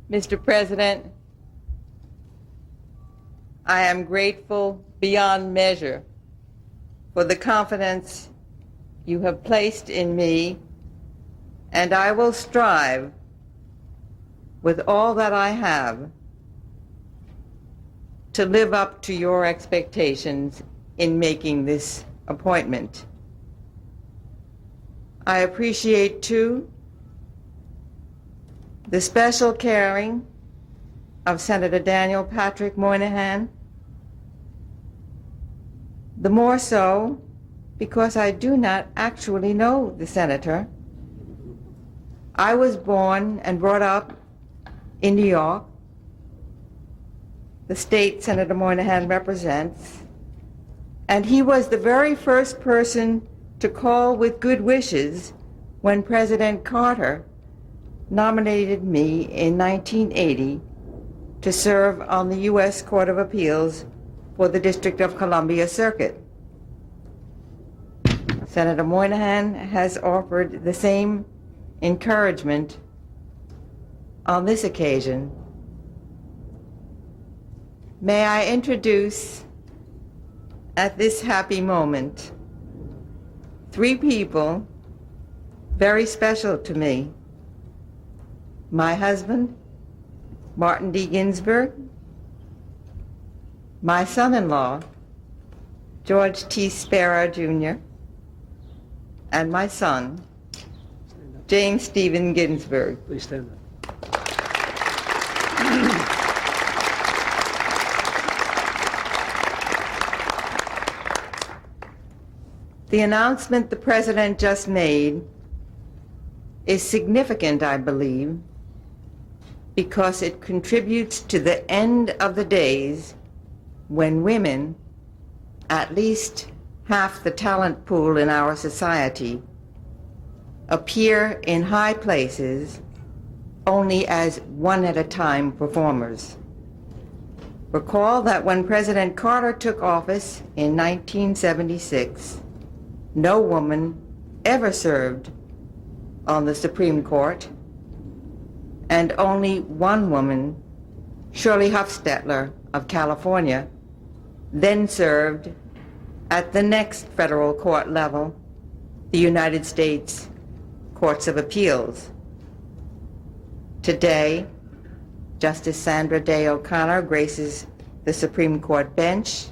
Mr. President, I am grateful beyond measure for the confidence you have placed in me, and I will strive with all that I have to live up to your expectations in making this appointment. I appreciate, too, the special caring of Senator Daniel Patrick Moynihan, the more so because I do not actually know the senator. I was born and brought up in New York, the state Senator Moynihan represents, and he was the very first person to call with good wishes when President Carter nominated me in 1980 to serve on the U.S. Court of Appeals for the District of Columbia Circuit. Senator Moynihan has offered the same encouragement on this occasion. May I introduce at this happy moment 3 people very special to me. My husband, Martin D. Ginsburg, my son-in-law, George T. Sparrow, Jr., and my son, James Stephen Ginsburg. Please stand up. The announcement the President just made is significant, I believe, because it contributes to the end of the days when women, at least half the talent pool in our society, appear in high places only as one-at-a-time performers. Recall that when President Carter took office in 1976, no woman ever served on the Supreme Court, and only one woman, Shirley Hufstetler of California, then served at the next federal court level, the United States Courts of Appeals. Today, Justice Sandra Day O'Connor graces the Supreme Court bench,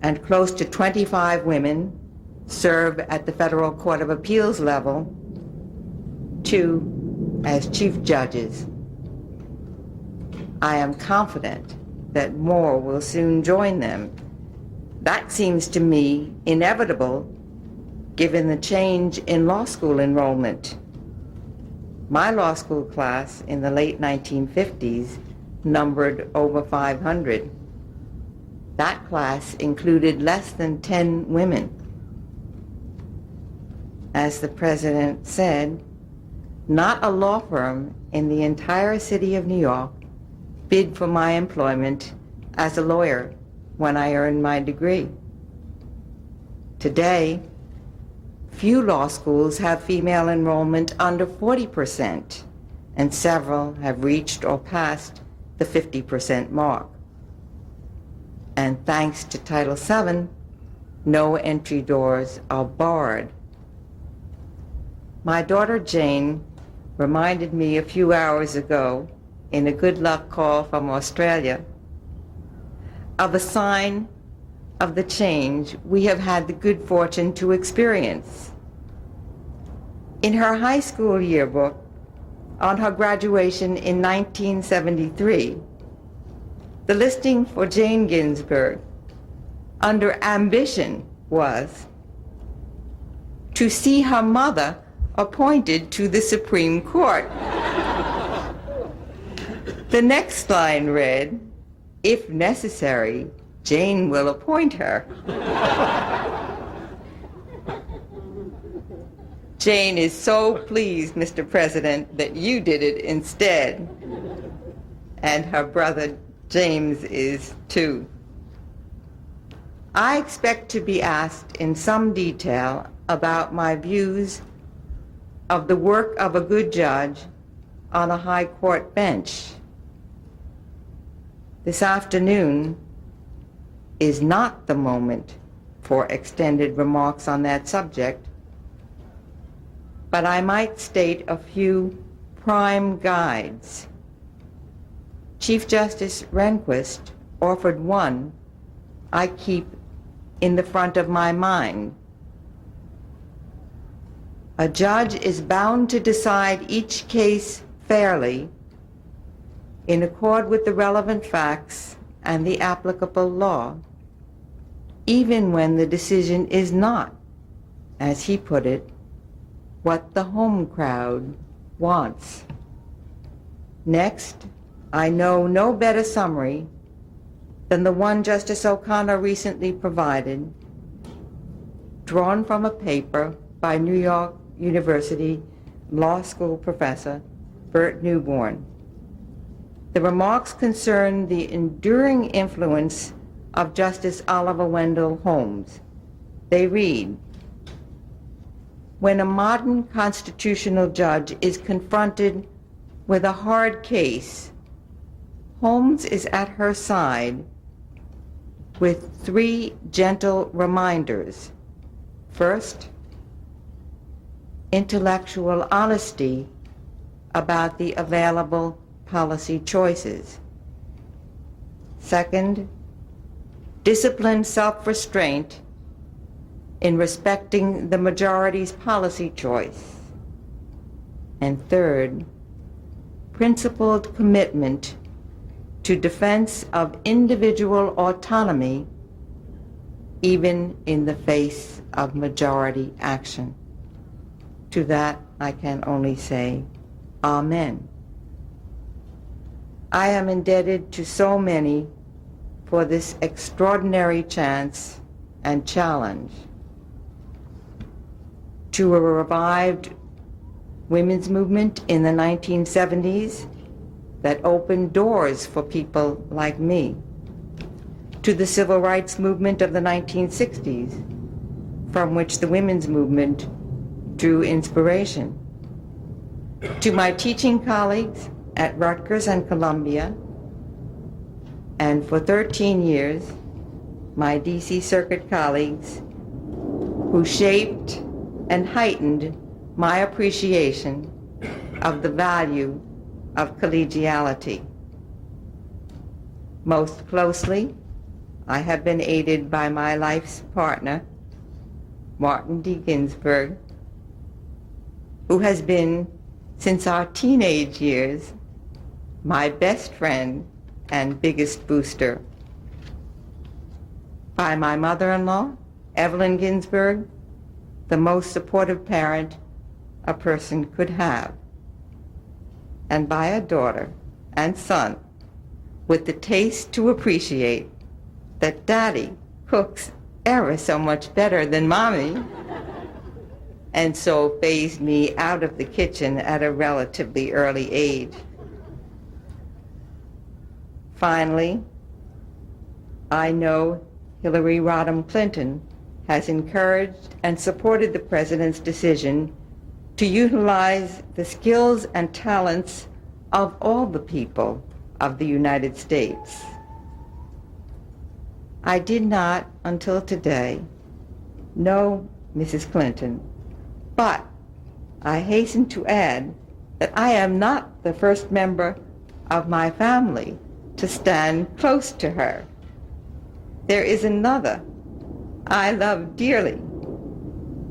and close to 25 women serve at the Federal Court of Appeals level, 2 as chief judges. I am confident that more will soon join them. That seems to me inevitable given the change in law school enrollment. My law school class in the late 1950s numbered over 500. That class included less than 10 women. As the President said, not a law firm in the entire city of New York bid for my employment as a lawyer when I earned my degree. Today, few law schools have female enrollment under 40%, and several have reached or passed the 50% mark. And thanks to Title VII, no entry doors are barred. My daughter Jane reminded me a few hours ago in a good luck call from Australia of a sign of the change we have had the good fortune to experience. In her high school yearbook, on her graduation in 1973, the listing for Jane Ginsburg under ambition was to see her mother appointed to the Supreme Court. The next line read, "If necessary, Jane will appoint her." Jane is so pleased, Mr. President, that you did it instead. And her brother James is too. I expect to be asked in some detail about my views of the work of a good judge on a high court bench. This afternoon is not the moment for extended remarks on that subject, but I might state a few prime guides. Chief Justice Rehnquist offered one I keep in the front of my mind. A judge is bound to decide each case fairly in accord with the relevant facts and the applicable law, even when the decision is not, as he put it, what the home crowd wants. Next, I know no better summary than the one Justice O'Connor recently provided, drawn from a paper by New York University Law School professor Bert Newborn. The remarks concern the enduring influence of Justice Oliver Wendell Holmes. They read, "When a modern constitutional judge is confronted with a hard case, Holmes is at her side with three gentle reminders. First, intellectual honesty about the available policy choices. Second, disciplined self-restraint in respecting the majority's policy choice. And third, principled commitment to defense of individual autonomy, even in the face of majority action." To that I can only say, Amen. I am indebted to so many for this extraordinary chance and challenge. To a revived women's movement in the 1970s that opened doors for people like me. To the civil rights movement of the 1960s, from which the women's movement drew inspiration. To my teaching colleagues at Rutgers and Columbia, and for 13 years, my DC Circuit colleagues who shaped and heightened my appreciation of the value of collegiality. Most closely, I have been aided by my life's partner, Martin D. Ginsburg, who has been, since our teenage years, my best friend and biggest booster. By my mother-in-law, Evelyn Ginsburg, the most supportive parent a person could have. And by a daughter and son with the taste to appreciate that Daddy cooks ever so much better than Mommy, and so phased me out of the kitchen at a relatively early age. Finally, I know Hillary Rodham Clinton has encouraged and supported the President's decision to utilize the skills and talents of all the people of the United States. I did not, until today, know Mrs. Clinton, but I hasten to add that I am not the first member of my family to stand close to her. There is another I love dearly,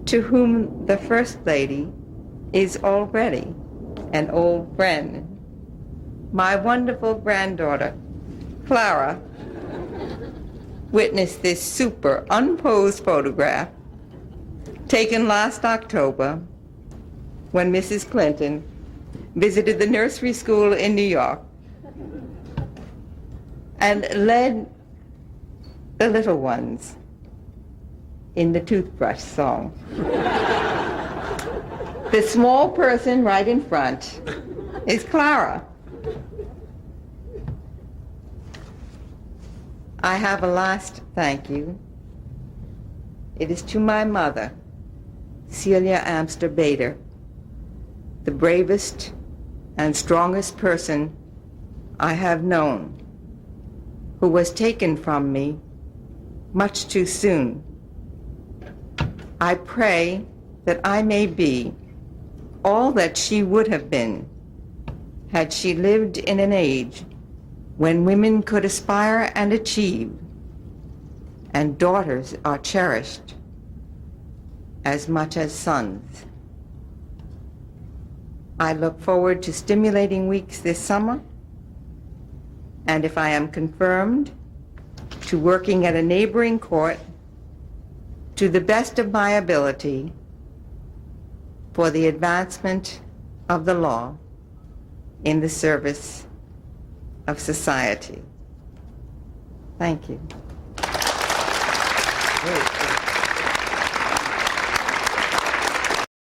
to whom the First Lady is already an old friend. My wonderful granddaughter, Clara, witnessed this super unposed photograph taken last October when Mrs. Clinton visited the nursery school in New York and led the little ones in the toothbrush song. The small person right in front is Clara. I have a last thank you. It is to my mother, Celia Amster Bader, the bravest and strongest person I have known, who was taken from me much too soon. I pray that I may be all that she would have been had she lived in an age when women could aspire and achieve, and daughters are cherished as much as sons. I look forward to stimulating weeks this summer, and if I am confirmed, to working at a neighboring court to the best of my ability for the advancement of the law in the service of society. Thank you. Great.